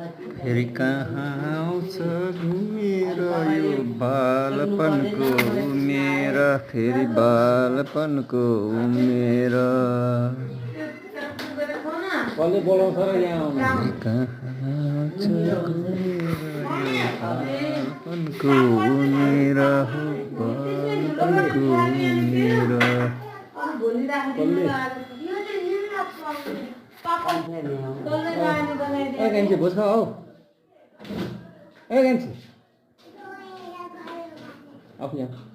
फेरि कहाँ आउँछ घुमेर यो बालपनको उमेर फेरि बालपनको उमेर कसले बोलाउँछ र यहाँ आउनु कहाँ आउँछ घुमेर यो बालपनको उमेर हो बालपनको उमेर गेन्सी भोज खाऊ हौ ए गेन्सी आफू यहाँ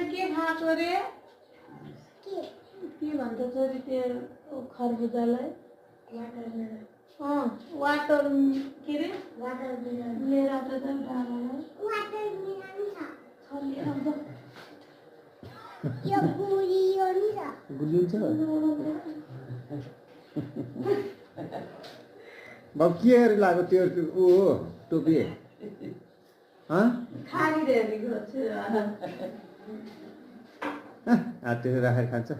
के खाएको रे के भन्छ छोरी त्यो खरबुजालाई वाटर के रे लिएर आउँछ त बाबु के गरी लाग्यो त्यो ऊ हो टोपी खाइरहेको छु हात राखेर खान्छ